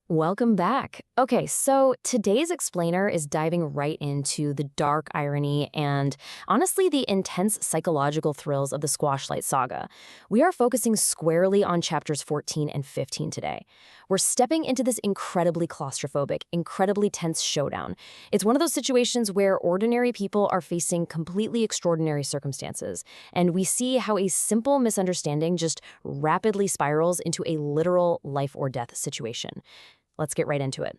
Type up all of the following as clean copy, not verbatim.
Welcome back. Okay, so today's explainer is diving right into the dark irony and, honestly, the intense psychological thrills of the Squashlight Saga. We are focusing squarely on chapters 14 and 15 today. We're stepping into this incredibly claustrophobic, incredibly tense showdown. It's one of those situations where ordinary people are facing completely extraordinary circumstances, and we see how a simple misunderstanding just rapidly spirals into a literal life or death situation. Let's get right into it.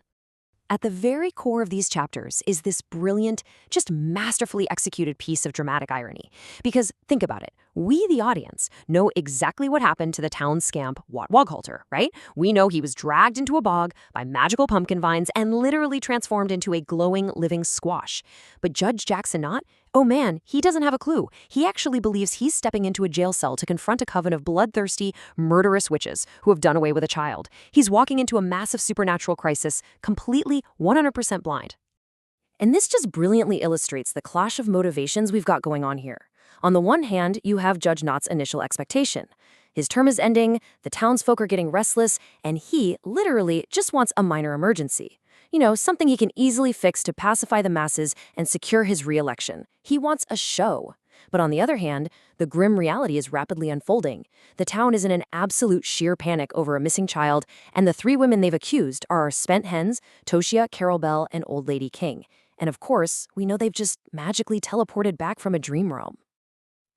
At the very core of these chapters is this brilliant, just masterfully executed piece of dramatic irony. Because think about it, we, the audience, know exactly what happened to the town scamp Wat Woghalter, right? We know he was dragged into a bog by magical pumpkin vines and literally transformed into a glowing, living squash. But Judge Jackson Knott, oh man, he doesn't have a clue. He actually believes he's stepping into a jail cell to confront a coven of bloodthirsty, murderous witches who have done away with a child. He's walking into a massive supernatural crisis, completely 100% blind. And this just brilliantly illustrates the clash of motivations we've got going on here. On the one hand, you have Judge Knott's initial expectation. His term is ending, the townsfolk are getting restless, and he literally just wants a minor emergency. You know, something he can easily fix to pacify the masses and secure his re-election. He wants a show. But on the other hand, the grim reality is rapidly unfolding. The town is in an absolute sheer panic over a missing child, and the three women they've accused are our spent hens, Toshia, Carol Bell, and Old Lady King. And of course, we know they've just magically teleported back from a dream realm.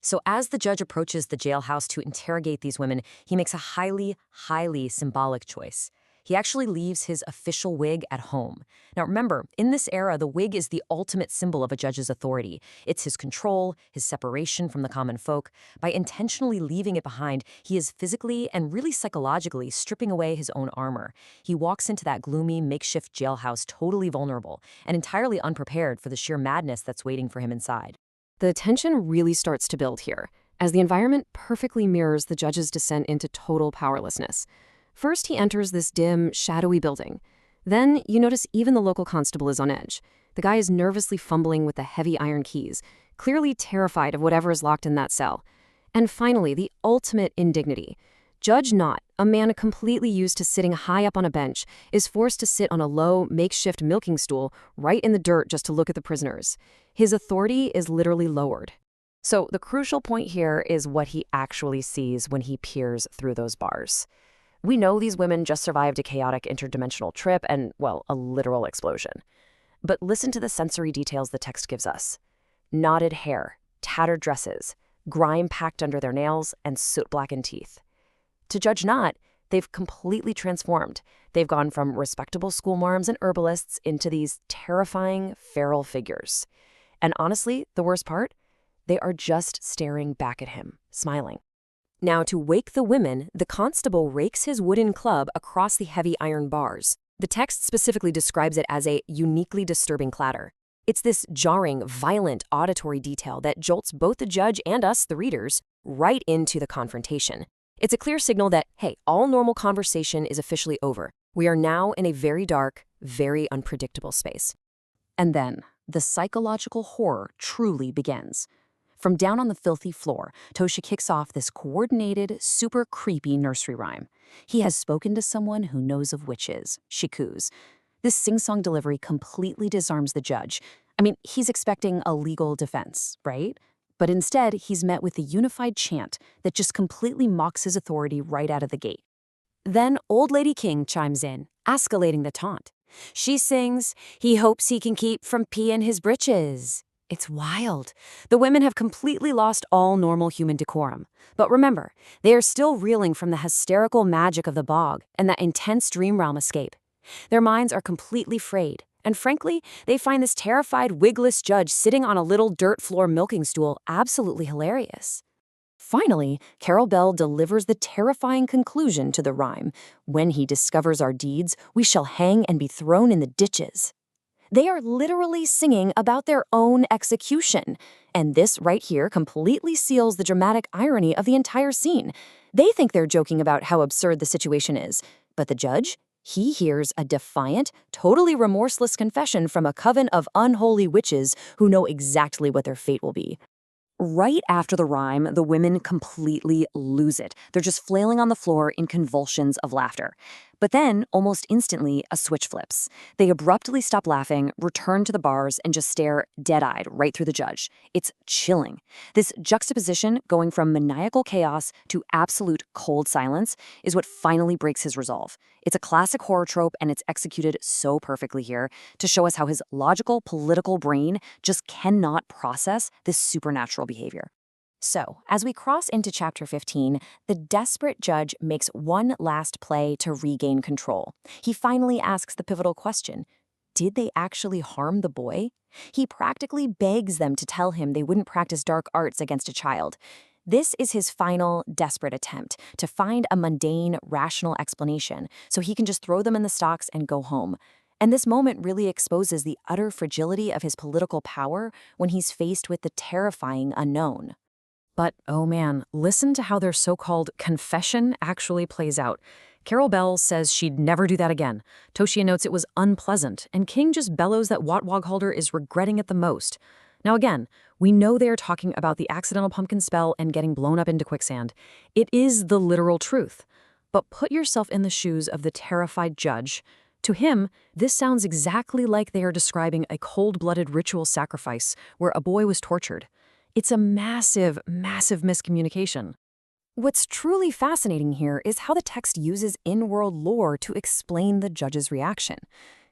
So as the judge approaches the jailhouse to interrogate these women, he makes a highly symbolic choice. He actually leaves his official wig at home. Now remember, in this era, the wig is the ultimate symbol of a judge's authority. It's his control, his separation from the common folk. By intentionally leaving it behind, he is physically and really psychologically stripping away his own armor. He walks into that gloomy, makeshift jailhouse totally vulnerable and entirely unprepared for the sheer madness that's waiting for him inside. The tension really starts to build here, as the environment perfectly mirrors the judge's descent into total powerlessness. First, he enters this dim, shadowy building. Then, you notice even the local constable is on edge. The guy is nervously fumbling with the heavy iron keys, clearly terrified of whatever is locked in that cell. And finally, the ultimate indignity. Judge Knott, a man completely used to sitting high up on a bench, is forced to sit on a low, makeshift milking stool right in the dirt just to look at the prisoners. His authority is literally lowered. So the crucial point here is what he actually sees when he peers through those bars. We know these women just survived a chaotic interdimensional trip and, well, a literal explosion. But listen to the sensory details the text gives us. Knotted hair, tattered dresses, grime packed under their nails, and soot-blackened teeth. To Judge Knott, they've completely transformed. They've gone from respectable schoolmarms and herbalists into these terrifying, feral figures. And honestly, the worst part? They are just staring back at him, smiling. Now, to wake the women, the constable rakes his wooden club across the heavy iron bars. The text specifically describes it as a uniquely disturbing clatter. It's this jarring, violent auditory detail that jolts both the judge and us, the readers, right into the confrontation. It's a clear signal that, hey, all normal conversation is officially over. We are now in a very dark, very unpredictable space. And then, the psychological horror truly begins. From down on the filthy floor, Toshia kicks off this coordinated, super creepy nursery rhyme. He has spoken to someone who knows of witches, she coos. This sing-song delivery completely disarms the judge. I mean, he's expecting a legal defense, right? But instead, he's met with a unified chant that just completely mocks his authority right out of the gate. Then Old Lady King chimes in, escalating the taunt. She sings, "He hopes he can keep from peeing his britches." It's wild. The women have completely lost all normal human decorum. But remember, they are still reeling from the hysterical magic of the bog and that intense dream realm escape. Their minds are completely frayed. And frankly, they find this terrified, wigless judge sitting on a little dirt floor milking stool absolutely hilarious. Finally, Carol Bell delivers the terrifying conclusion to the rhyme. When he discovers our deeds, we shall hang and be thrown in the ditches. They are literally singing about their own execution. And this right here completely seals the dramatic irony of the entire scene. They think they're joking about how absurd the situation is. But the judge? He hears a defiant, totally remorseless confession from a coven of unholy witches who know exactly what their fate will be. Right after the rhyme, the women completely lose it. They're just flailing on the floor in convulsions of laughter. But then, almost instantly, a switch flips. They abruptly stop laughing, return to the bars, and just stare dead-eyed right through the judge. It's chilling. This juxtaposition, going from maniacal chaos to absolute cold silence, is what finally breaks his resolve. It's a classic horror trope, and it's executed so perfectly here to show us how his logical, political brain just cannot process this supernatural behavior. So, as we cross into chapter 15, the desperate judge makes one last play to regain control. He finally asks the pivotal question: did they actually harm the boy? He practically begs them to tell him they wouldn't practice dark arts against a child. This is his final, desperate attempt to find a mundane, rational explanation so he can just throw them in the stocks and go home. And this moment really exposes the utter fragility of his political power when he's faced with the terrifying unknown. But, oh man, listen to how their so-called confession actually plays out. Carol Bell says she'd never do that again. Toshia notes it was unpleasant, and King just bellows that Wattwoghalder is regretting it the most. Now again, we know they are talking about the accidental pumpkin spell and getting blown up into quicksand. It is the literal truth. But put yourself in the shoes of the terrified judge. To him, this sounds exactly like they are describing a cold-blooded ritual sacrifice where a boy was tortured. It's a massive, massive miscommunication. What's truly fascinating here is how the text uses in-world lore to explain the judge's reaction.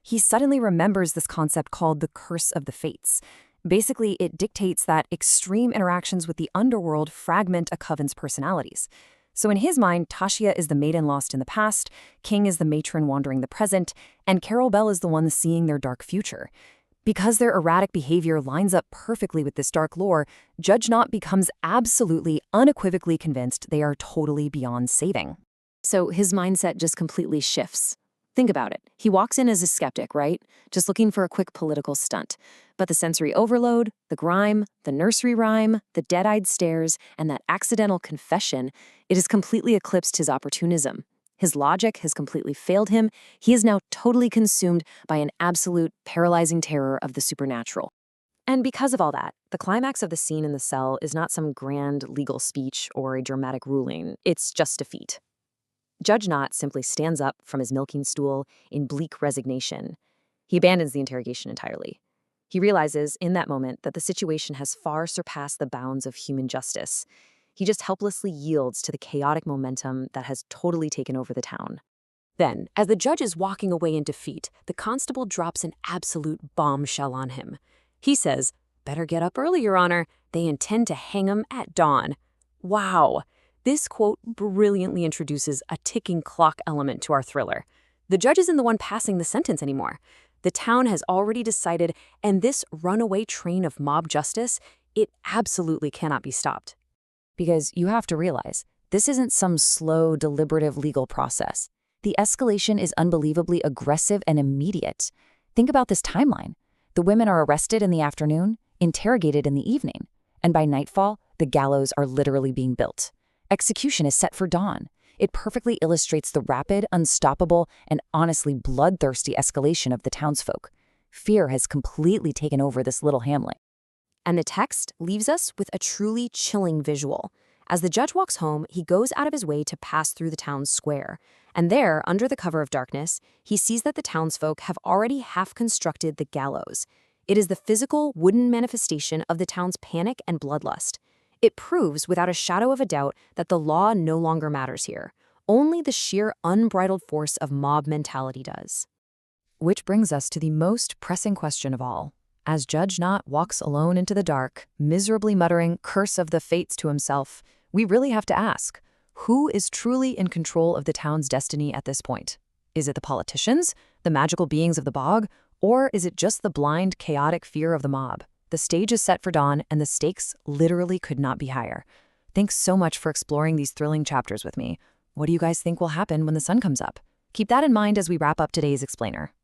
He suddenly remembers this concept called the Curse of the Fates. Basically, it dictates that extreme interactions with the underworld fragment a coven's personalities. So in his mind, Toshia is the maiden lost in the past, King is the matron wandering the present, and Carol Bell is the one seeing their dark future. Because their erratic behavior lines up perfectly with this dark lore, Judge Nott becomes absolutely, unequivocally convinced they are totally beyond saving. So his mindset just completely shifts. Think about it. He walks in as a skeptic, right? Just looking for a quick political stunt. But the sensory overload, the grime, the nursery rhyme, the dead-eyed stares, and that accidental confession, it has completely eclipsed his opportunism. His logic has completely failed him. He is now totally consumed by an absolute, paralyzing terror of the supernatural. And because of all that, the climax of the scene in the cell is not some grand legal speech or a dramatic ruling. It's just defeat. Judge Nott simply stands up from his milking stool in bleak resignation. He abandons the interrogation entirely. He realizes in that moment that the situation has far surpassed the bounds of human justice. He just helplessly yields to the chaotic momentum that has totally taken over the town. Then, as the judge is walking away in defeat, the constable drops an absolute bombshell on him. He says, "Better get up early, Your Honor. They intend to hang him at dawn." Wow! This quote brilliantly introduces a ticking clock element to our thriller. The judge isn't the one passing the sentence anymore. The town has already decided, and this runaway train of mob justice, it absolutely cannot be stopped. Because you have to realize, this isn't some slow, deliberative legal process. The escalation is unbelievably aggressive and immediate. Think about this timeline. The women are arrested in the afternoon, interrogated in the evening, and by nightfall, the gallows are literally being built. Execution is set for dawn. It perfectly illustrates the rapid, unstoppable, and honestly bloodthirsty escalation of the townsfolk. Fear has completely taken over this little hamlet. And the text leaves us with a truly chilling visual. As the judge walks home, he goes out of his way to pass through the town's square. And there, under the cover of darkness, he sees that the townsfolk have already half-constructed the gallows. It is the physical, wooden manifestation of the town's panic and bloodlust. It proves, without a shadow of a doubt, that the law no longer matters here. Only the sheer unbridled force of mob mentality does. Which brings us to the most pressing question of all. As Judge Nott walks alone into the dark, miserably muttering "curse of the fates" to himself, we really have to ask, who is truly in control of the town's destiny at this point? Is it the politicians, the magical beings of the bog, or is it just the blind, chaotic fear of the mob? The stage is set for dawn, and the stakes literally could not be higher. Thanks so much for exploring these thrilling chapters with me. What do you guys think will happen when the sun comes up? Keep that in mind as we wrap up today's explainer.